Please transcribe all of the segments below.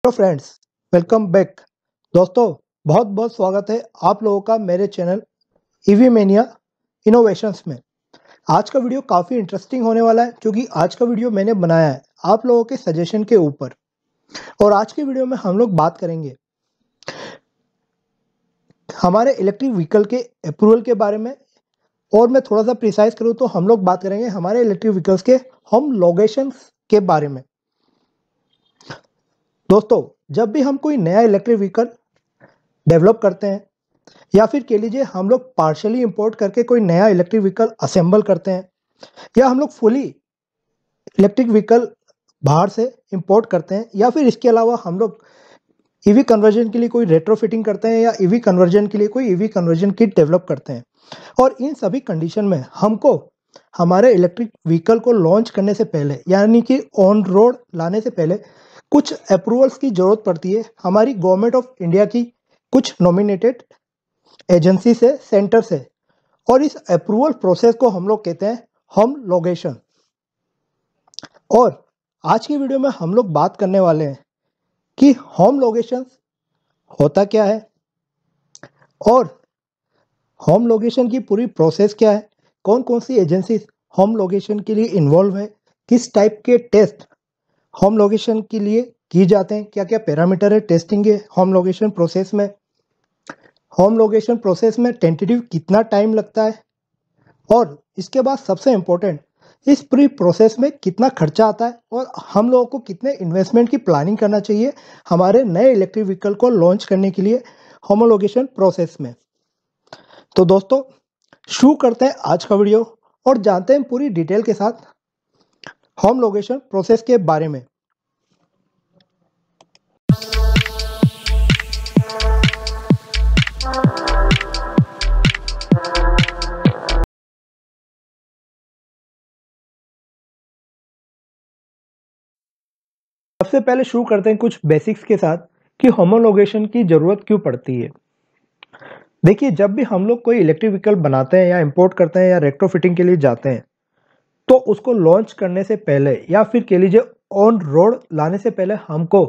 Hello friends, welcome back. दोस्तों, बहुत बहुत स्वागत है आप लोगों का मेरे चैनल ईवी मेनिया इनोवेशंस में। आज का वीडियो काफ़ी इंटरेस्टिंग होने वाला है क्योंकि आज का वीडियो मैंने बनाया है आप लोगों के सजेशन के ऊपर। और आज के वीडियो में हम लोग बात करेंगे हमारे इलेक्ट्रिक व्हीकल के अप्रूवल के बारे में। और मैं थोड़ा सा प्रिसाइज करूँ तो हम लोग बात करेंगे हमारे इलेक्ट्रिक व्हीकल्स के होमलोगेशंस के बारे में। दोस्तों, जब भी हम कोई नया इलेक्ट्रिक व्हीकल डेवलप करते हैं या फिर कह लीजिए हम लोग पार्शियली इंपोर्ट करके कोई नया इलेक्ट्रिक व्हीकल असेंबल करते हैं या हम लोग फुली इलेक्ट्रिक व्हीकल बाहर से इंपोर्ट करते हैं या फिर इसके अलावा हम लोग ईवी कन्वर्जन के लिए कोई रेट्रोफिटिंग करते हैं या ईवी कन्वर्जन के लिए कोई ईवी कन्वर्जन किट डेवलप करते हैं। और इन सभी कंडीशन में हमको हमारे इलेक्ट्रिक व्हीकल को लॉन्च करने से पहले यानी कि ऑन रोड लाने से पहले कुछ अप्रूवल्स की ज़रूरत पड़ती है हमारी गवर्नमेंट ऑफ इंडिया की कुछ नॉमिनेटेड एजेंसी से, सेंटर से। और इस अप्रूवल प्रोसेस को हम लोग कहते हैं होमलोगेशन। और आज की वीडियो में हम लोग बात करने वाले हैं कि होमलोगेशन होता क्या है और होमलोगेशन की पूरी प्रोसेस क्या है, कौन कौन सी एजेंसी होमलोगेशन के लिए इन्वॉल्व है, किस टाइप के टेस्ट होमलोगेशन के लिए किए जाते हैं, क्या क्या पैरामीटर है टेस्टिंग के होमलोगेशन प्रोसेस में, होमलोगेशन प्रोसेस में टेंटेटिव कितना टाइम लगता है, और इसके बाद सबसे इम्पोर्टेंट इस पूरी प्रोसेस में कितना खर्चा आता है और हम लोगों को कितने इन्वेस्टमेंट की प्लानिंग करना चाहिए हमारे नए इलेक्ट्रिक व्हीकल को लॉन्च करने के लिए होमोलोगेशन प्रोसेस में। तो दोस्तों, शुरू करते हैं आज का वीडियो और जानते हैं पूरी डिटेल के साथ होमोलोगेशन प्रोसेस के बारे में। सबसे पहले शुरू करते हैं कुछ बेसिक्स के साथ कि होमोलोगेशन की ज़रूरत क्यों पड़ती है। देखिए, जब भी हम लोग कोई इलेक्ट्रिक व्हीकल बनाते हैं या इंपोर्ट करते हैं या रेट्रोफिटिंग के लिए जाते हैं तो उसको लॉन्च करने से पहले या फिर कह लीजिए ऑन रोड लाने से पहले हमको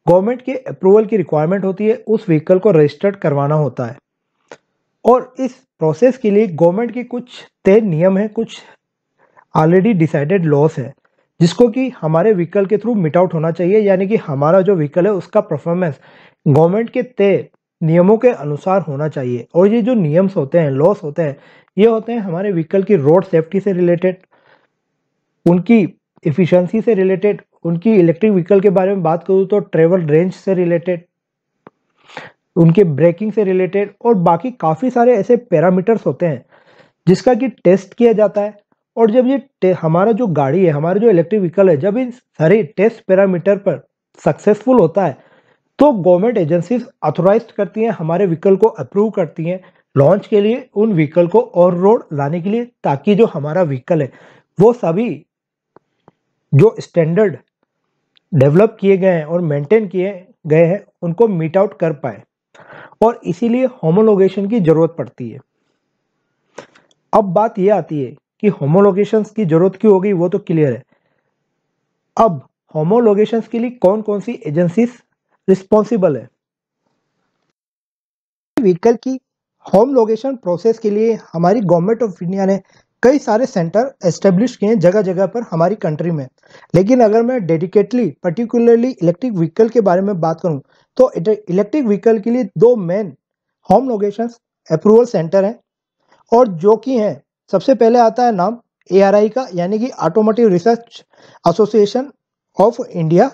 गवर्नमेंट के अप्रूवल की रिक्वायरमेंट होती है, उस व्हीकल को रजिस्टर्ड करवाना होता है। और इस प्रोसेस के लिए गवर्नमेंट की कुछ तय नियम है, कुछ ऑलरेडी डिसाइडेड लॉस है जिसको कि हमारे व्हीकल के थ्रू मिट आउट होना चाहिए, यानी कि हमारा जो व्हीकल है उसका परफॉर्मेंस गवर्नमेंट के तय नियमों के अनुसार होना चाहिए। और ये जो नियम्स होते हैं, लॉस होते हैं, ये होते हैं हमारे व्हीकल की रोड सेफ्टी से रिलेटेड, उनकी एफिशिएंसी से रिलेटेड, उनकी इलेक्ट्रिक व्हीकल के बारे में बात करूँ तो ट्रेवल रेंज से रिलेटेड, उनके ब्रेकिंग से रिलेटेड, और बाकी काफ़ी सारे ऐसे पैरामीटर्स होते हैं जिसका कि टेस्ट किया जाता है। और जब ये हमारा जो गाड़ी है, हमारा जो इलेक्ट्रिक व्हीकल है, जब इन सारे टेस्ट पैरामीटर पर सक्सेसफुल होता है तो गवर्नमेंट एजेंसीज ऑथोराइज करती हैं, हमारे व्हीकल को अप्रूव करती हैं लॉन्च के लिए, उन व्हीकल को ऑन रोड लाने के लिए, ताकि जो हमारा व्हीकल है वो सभी जो स्टैंडर्ड डेवलप किए गए हैं और मेंटेन किए गए हैं उनको मीट आउट कर पाए। और इसीलिए होमोलोगेशन की जरूरत पड़ती है। अब बात यह आती है कि होमोलोगेशन की जरूरत क्यों होगी, वो तो क्लियर है। अब होमोलोगेशन के लिए कौन कौन सी एजेंसीज रिस्पॉन्सिबल है। व्हीकल की होमलोगेशन प्रोसेस के लिए हमारी गवर्नमेंट ऑफ इंडिया ने कई सारे सेंटर एस्टेब्लिश किए हैं जगह जगह पर हमारी कंट्री में। लेकिन अगर मैं डेडिकेटली पर्टिकुलरली इलेक्ट्रिक व्हीकल के बारे में बात करूं तो इलेक्ट्रिक व्हीकल के लिए दो मेन होमलोगेशन अप्रूवल सेंटर हैं, और जो कि हैं, सबसे पहले आता है नाम ARI का, यानी कि automotive research association of India,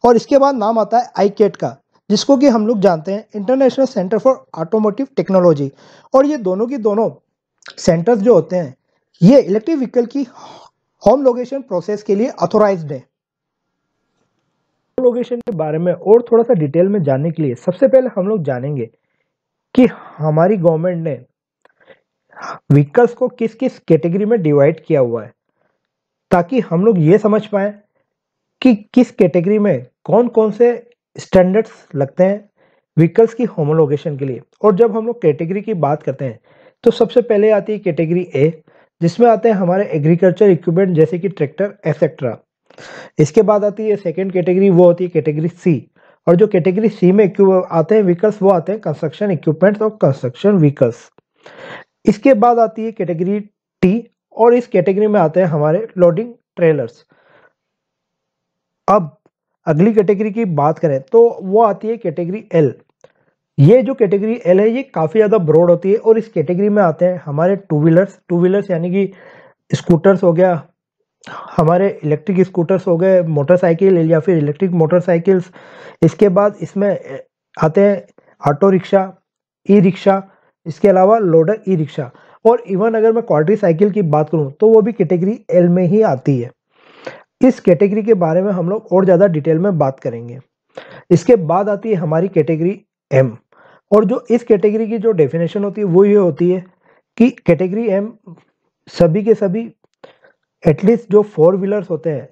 और इसके बाद नाम आता है ICAT का, जिसको कि हम लोग जानते हैं international centre for automotive technology. और ये दोनों की दोनों सेंटर्स जो होते हैं ये इलेक्ट्रिक व्हीकल की होमलोगेशन प्रोसेस के लिए ऑथोराइज्ड है। होमलोगेशन के बारे में और थोड़ा सा डिटेल में जानने के लिए सबसे पहले हम लोग जानेंगे कि हमारी गवर्नमेंट ने व्हीकल्स को किस किस कैटेगरी में डिवाइड किया हुआ है, ताकि हम लोग ये समझ पाए कि किस कैटेगरी में कौन कौन से स्टैंडर्ड्स लगते हैं व्हीकल्स की होमोलोगेशन के लिए। और जब हम लोग कैटेगरी की बात करते हैं तो सबसे पहले आती है कैटेगरी A, जिसमें आते हैं हमारे एग्रीकल्चर इक्विपमेंट जैसे कि ट्रैक्टर एक्सेट्रा। इसके बाद आती है सेकंड कैटेगरी, वो होती है कैटेगरी C, और जो कैटेगरी सी में आते हैं व्हीकल्स वो आते हैं कंस्ट्रक्शन इक्विपमेंट्स और कंस्ट्रक्शन व्हीकल्स। इसके बाद आती है कैटेगरी टी और इस कैटेगरी में आते हैं हमारे लोडिंग ट्रेलर्स। अब अगली कैटेगरी की बात करें तो वो आती है कैटेगरी एल। ये जो कैटेगरी एल है ये काफ़ी ज़्यादा ब्रॉड होती है और इस कैटेगरी में आते हैं हमारे टू व्हीलर्स यानी कि स्कूटर्स हो गया, हमारे इलेक्ट्रिक स्कूटर्स हो गए, मोटरसाइकिल या फिर इलेक्ट्रिक मोटरसाइकिल्स। इसके बाद इसमें आते हैं ऑटो रिक्शा, ई रिक्शा, इसके अलावा लोडर ई रिक्शा, और इवन अगर मैं क्वाड्री साइकिल की बात करूं तो वो भी कैटेगरी एल में ही आती है। इस कैटेगरी के बारे में हम लोग और ज़्यादा डिटेल में बात करेंगे। इसके बाद आती है हमारी कैटेगरी एम, और जो इस कैटेगरी की जो डेफिनेशन होती है वो ये होती है कि कैटेगरी एम सभी के सभी एटलीस्ट जो 4 व्हीलर्स होते हैं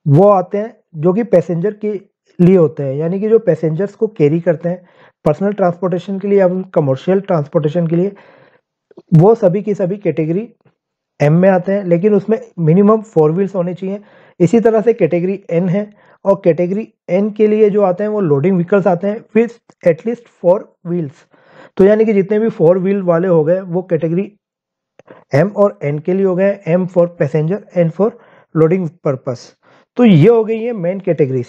वो आते हैं जो कि पैसेंजर के लिए होते हैं, यानी कि जो पैसेंजर्स को कैरी करते हैं पर्सनल ट्रांसपोर्टेशन के लिए या कमर्शियल ट्रांसपोर्टेशन के लिए, वो सभी की सभी कैटेगरी एम में आते हैं, लेकिन उसमें मिनिमम 4 व्हील्स होने चाहिए। इसी तरह से कैटेगरी एन है, और कैटेगरी एन के लिए जो आते हैं वो लोडिंग व्हीकल्स आते हैं विथ एटलीस्ट 4 व्हील्स। तो यानी कि जितने भी 4 व्हील वाले हो गए वो कैटेगरी एम और एन के लिए हो गए, M for passenger, N for loading purpose. तो ये हो गई है मेन कैटेगरीज।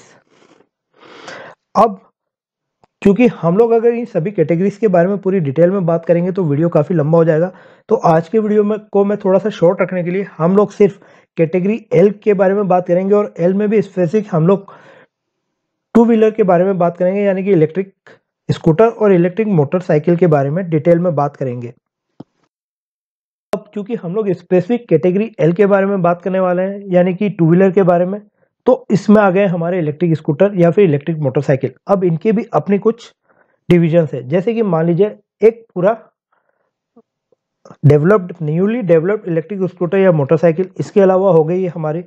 अब क्योंकि हम लोग अगर इन सभी कैटेगरीज के बारे में पूरी डिटेल में बात करेंगे तो वीडियो काफ़ी लंबा हो जाएगा, तो आज के वीडियो में मैं थोड़ा सा शॉर्ट रखने के लिए हम लोग सिर्फ कैटेगरी एल के बारे में बात करेंगे, और एल में भी स्पेसिफिक हम लोग टू व्हीलर के बारे में बात करेंगे, यानी कि इलेक्ट्रिक स्कूटर और इलेक्ट्रिक मोटरसाइकिल के बारे में डिटेल में बात करेंगे। अब क्योंकि हम लोग स्पेसिफिक कैटेगरी एल के बारे में बात करने वाले हैं, यानी कि टू व्हीलर के बारे में, तो इसमें आ गए हमारे इलेक्ट्रिक स्कूटर या फिर इलेक्ट्रिक मोटरसाइकिल। अब इनके भी अपनी कुछ डिविजन्स है, जैसे कि मान लीजिए एक पूरा न्यूली डेवलप्ड इलेक्ट्रिक स्कूटर या मोटरसाइकिल। इसके अलावा हो गई हमारी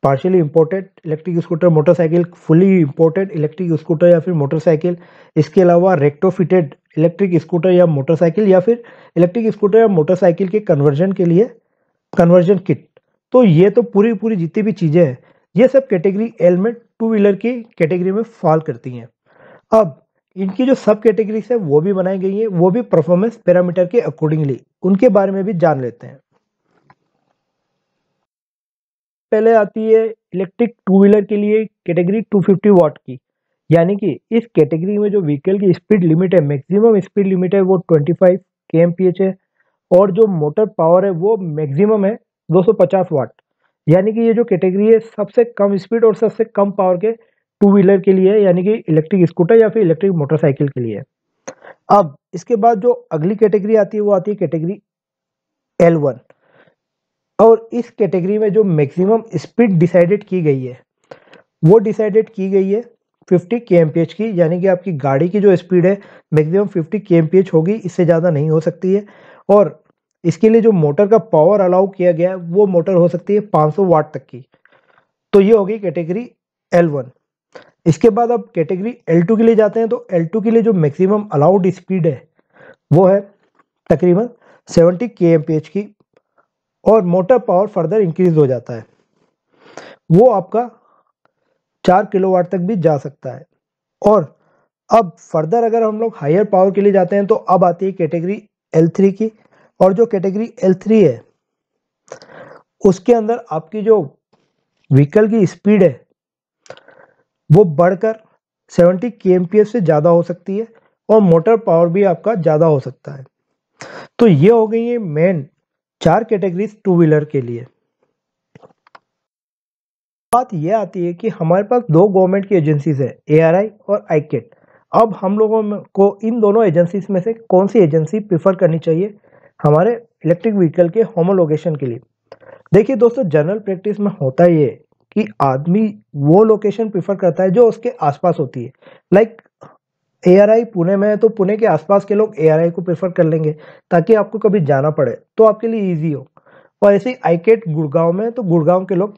partially imported electric scooter motorcycle, fully imported electric scooter या फिर मोटरसाइकिल। इसके अलावा रेक्टोफिटेड इलेक्ट्रिक स्कूटर या मोटरसाइकिल, या फिर इलेक्ट्रिक स्कूटर या मोटरसाइकिल के कन्वर्जन के लिए कन्वर्जन किट। तो ये तो पूरी जितनी भी चीज़ें हैं ये सब कैटेगरी एल में टू व्हीलर की कैटेगरी में फॉल करती हैं। अब इनकी जो सब कैटेगरीज है वो भी बनाई गई है, वो भी परफॉर्मेंस पैरामीटर के अकॉर्डिंगली, उनके बारे में भी जान लेते हैं। पहले आती है इलेक्ट्रिक टू व्हीलर के लिए कैटेगरी 250 वाट की, यानी कि इस कैटेगरी में जो व्हीकल की स्पीड लिमिट है, मैक्सिमम स्पीड लिमिट है वो 25 kmph है, और जो मोटर पावर है वो मैक्सिमम है 250 वाट। यानी कि ये जो कैटेगरी है सबसे कम स्पीड और सबसे कम पावर के टू व्हीलर के लिए है, यानी कि इलेक्ट्रिक स्कूटर या फिर इलेक्ट्रिक मोटरसाइकिल के लिए। अब इसके बाद जो अगली कैटेगरी आती है वो आती है कैटेगरी L1, और इस कैटेगरी में जो मैक्सिमम स्पीड डिसाइडेड की गई है वो डिसाइडेड की गई है 50 kmph की, यानी कि आपकी गाड़ी की जो स्पीड है मैक्सिमम 50 kmph होगी, इससे ज़्यादा नहीं हो सकती है। और इसके लिए जो मोटर का पावर अलाउ किया गया है वो मोटर हो सकती है 500 वाट तक की। तो ये होगी कैटेगरी L1। इसके बाद अब कैटेगरी L2 के लिए जाते हैं, तो L2 के लिए जो मैक्सिमम अलाउड स्पीड है वो है तकरीबन 70 kmph की, और मोटर पावर फर्दर इंक्रीज हो जाता है, वो आपका 4 किलोवाट तक भी जा सकता है। और अब फर्दर अगर हम लोग हायर पावर के लिए जाते हैं तो अब आती है कैटेगरी L3 की, और जो कैटेगरी L3 है उसके अंदर आपकी जो व्हीकल की स्पीड है वो बढ़कर 70 kmph से ज़्यादा हो सकती है, और मोटर पावर भी आपका ज़्यादा हो सकता है। तो ये हो गई है मेन 4 कैटेगरीज टू व्हीलर के लिए। बात यह आती है कि हमारे पास दो गवर्नमेंट की एजेंसीज है, ARI और ICAT। अब हम लोगों को इन दोनों एजेंसीज में से कौन सी एजेंसी प्रेफर करनी चाहिए हमारे इलेक्ट्रिक व्हीकल के होमोलोगेशन के लिए। देखिए दोस्तों, जनरल प्रैक्टिस में होता ये कि आदमी वो लोकेशन प्रेफर करता है जो उसके आसपास होती है। लाइक ARI पुणे में है तो पुणे के आसपास के लोग ARI को प्रेफर कर लेंगे ताकि आपको कभी जाना पड़े तो आपके लिए ईजी हो। और ऐसे ही ICAT गुड़गांव में है तो गुड़गांव के लोग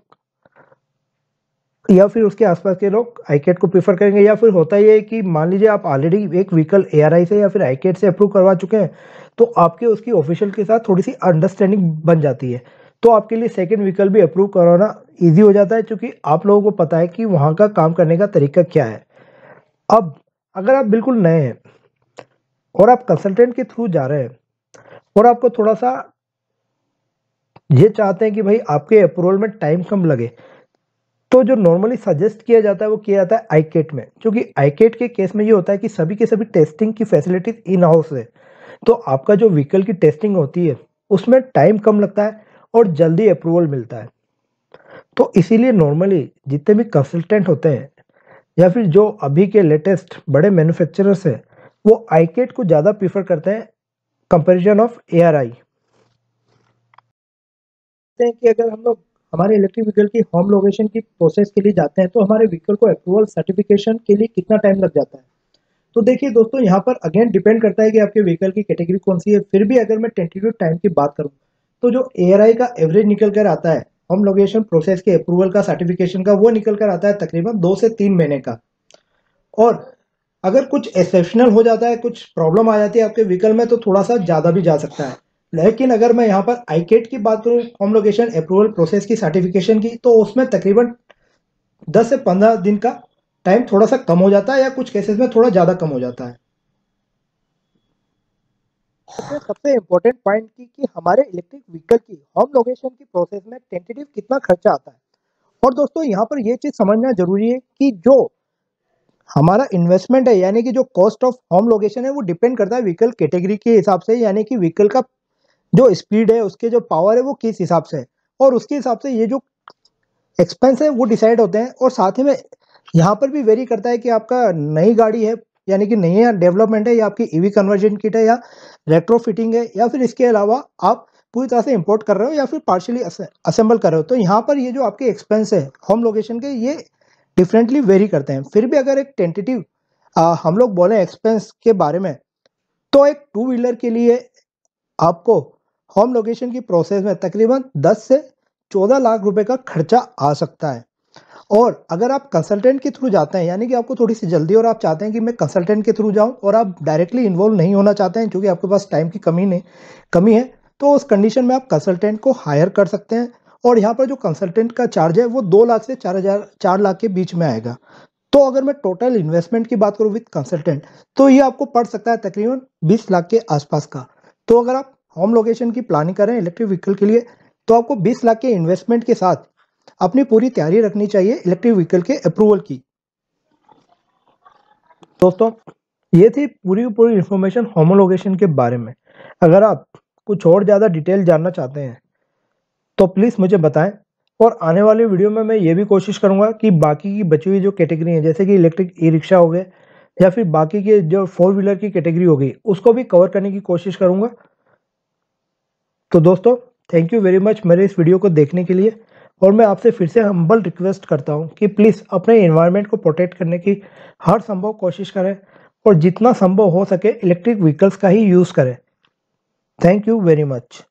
या फिर उसके आसपास के लोग ICAT को प्रेफर करेंगे। या फिर होता ही है कि मान लीजिए आप ऑलरेडी एक व्हीकल ARI से या फिर ICAT से अप्रूव करवा चुके हैं, तो आपके उसकी ऑफिशियल के साथ थोड़ी सी अंडरस्टैंडिंग बन जाती है, तो आपके लिए सेकंड व्हीकल भी अप्रूव करवाना ईजी हो जाता है, क्योंकि आप लोगों को पता है कि वहाँ का काम करने का तरीका क्या है। अब अगर आप बिल्कुल नए हैं और आप कंसल्टेंट के थ्रू जा रहे हैं और आपको थोड़ा-सा ये चाहते हैं कि भाई आपके अप्रूवल में टाइम कम लगे, तो जो नॉर्मली सजेस्ट किया जाता है वो किया जाता है आईकेट में, क्योंकि आईकेट के केस में ये होता है कि सभी के सभी टेस्टिंग की फैसिलिटीज इन हाउस है। तो आपका जो व्हीकल की टेस्टिंग होती है उसमें टाइम कम लगता है और जल्दी अप्रूवल मिलता है। तो इसीलिए नॉर्मली जितने भी कंसल्टेंट होते हैं या फिर जो अभी के लेटेस्ट बड़े मैन्युफैक्चरर्स हैं, वो आईकेट को ज़्यादा प्रीफर करते हैं कंपैरिजन ऑफ एआरआई। हैं कि अगर हम लोग हमारे इलेक्ट्रिक व्हीकल की होम लोकेशन की प्रोसेस के लिए जाते हैं तो हमारे व्हीकल को अप्रूवल सर्टिफिकेशन के लिए कितना टाइम लग जाता है। तो देखिए दोस्तों, यहाँ पर अगेन डिपेंड करता है कि आपके व्हीकल की कैटेगरी कौन सी है। फिर भी अगर मैं टेंटेटिव टाइम की बात करूँ तो जो एआरआई का एवरेज निकल कर आता है होम लोकेशन प्रोसेस के अप्रूवल का सर्टिफिकेशन का, वो निकल कर आता है तकरीबन 2 से 3 महीने का। और अगर कुछ एक्सेप्शनल हो जाता है, कुछ प्रॉब्लम आ जाती है आपके व्हीकल में, तो थोड़ा सा ज़्यादा भी जा सकता है। लेकिन अगर मैं यहाँ पर आईकेट की बात करूँ, होम लोकेशन अप्रूवल प्रोसेस की सर्टिफिकेशन की, तो उसमें तकरीबन 10 से 15 दिन का टाइम थोड़ा सा कम हो जाता है, या कुछ केसेस में थोड़ा ज़्यादा कम हो जाता है। सबसे इम्पोर्टेंट पॉइंट कि हमारे इलेक्ट्रिक व्हीकल की होम लोकेशन की प्रोसेस में टेंटेटिव कितना खर्चा आता है। और दोस्तों यहाँ पर ये चीज़ समझना जरूरी है कि जो हमारा इन्वेस्टमेंट है, यानी कि जो कॉस्ट ऑफ होम लोकेशन है, वो डिपेंड करता है व्हीकल कैटेगरी के हिसाब से, यानी कि व्हीकल का जो स्पीड है, उसके जो पावर है, वो किस हिसाब से है, और उसके हिसाब से ये जो एक्सपेंस है वो डिसाइड होते हैं। और साथ ही में यहाँ पर भी वेरी करता है कि आपका नई गाड़ी है, यानी कि नई डेवलपमेंट है, या आपकी ईवी कन्वर्जन किट है, या रेट्रोफिटिंग है, या फिर इसके अलावा आप पूरी तरह से इंपोर्ट कर रहे हो या फिर पार्शियली असेंबल कर रहे हो। तो यहाँ पर ये जो आपके एक्सपेंस है होम लोकेशन के, ये डिफरेंटली वेरी करते हैं। फिर भी अगर एक टेंटेटिव हम लोग बोले एक्सपेंस के बारे में, तो एक टू व्हीलर के लिए आपको होम लोकेशन की प्रोसेस में तकरीबन 10 से 14 लाख रुपए का खर्चा आ सकता है। और अगर आप कंसल्टेंट के थ्रू जाते हैं, यानी कि आपको थोड़ी सी जल्दी और आप चाहते हैं कि मैं कंसल्टेंट के थ्रू जाऊं और आप डायरेक्टली इन्वॉल्व नहीं होना चाहते हैं क्योंकि आपके पास टाइम की कमी है, तो उस कंडीशन में आप कंसल्टेंट को हायर कर सकते हैं। और यहाँ पर जो कंसल्टेंट का चार्ज है वो 2 लाख से 4 लाख के बीच में आएगा। तो अगर मैं टोटल इन्वेस्टमेंट की बात करूँ विद कंसल्टेंट, तो ये आपको पड़ सकता है तकरीबन 20 लाख के आसपास का। तो अगर आप होम लोकेशन की प्लानिंग करें इलेक्ट्रिक व्हीकल के लिए, तो आपको 20 लाख के इन्वेस्टमेंट के साथ अपनी पूरी तैयारी रखनी चाहिए इलेक्ट्रिक व्हीकल के अप्रूवल की। दोस्तों, ये थी पूरी की पूरी इन्फॉर्मेशन होमोलोगेशन के बारे में। अगर आप कुछ और ज़्यादा डिटेल जानना चाहते हैं तो प्लीज़ मुझे बताएं, और आने वाले वीडियो में मैं ये भी कोशिश करूंगा कि बाकी की बची हुई जो कैटेगरी है, जैसे कि इलेक्ट्रिक ई रिक्शा हो गए या फिर बाकी के जो 4 व्हीलर की कैटेगरी हो गई, उसको भी कवर करने की कोशिश करूंगा। तो दोस्तों, थैंक यू वेरी मच मेरे इस वीडियो को देखने के लिए। और मैं आपसे फिर से हम्बल रिक्वेस्ट करता हूं कि प्लीज़ अपने एनवायरनमेंट को प्रोटेक्ट करने की हर संभव कोशिश करें, और जितना संभव हो सके इलेक्ट्रिक व्हीकल्स का ही यूज़ करें। Thank you very much.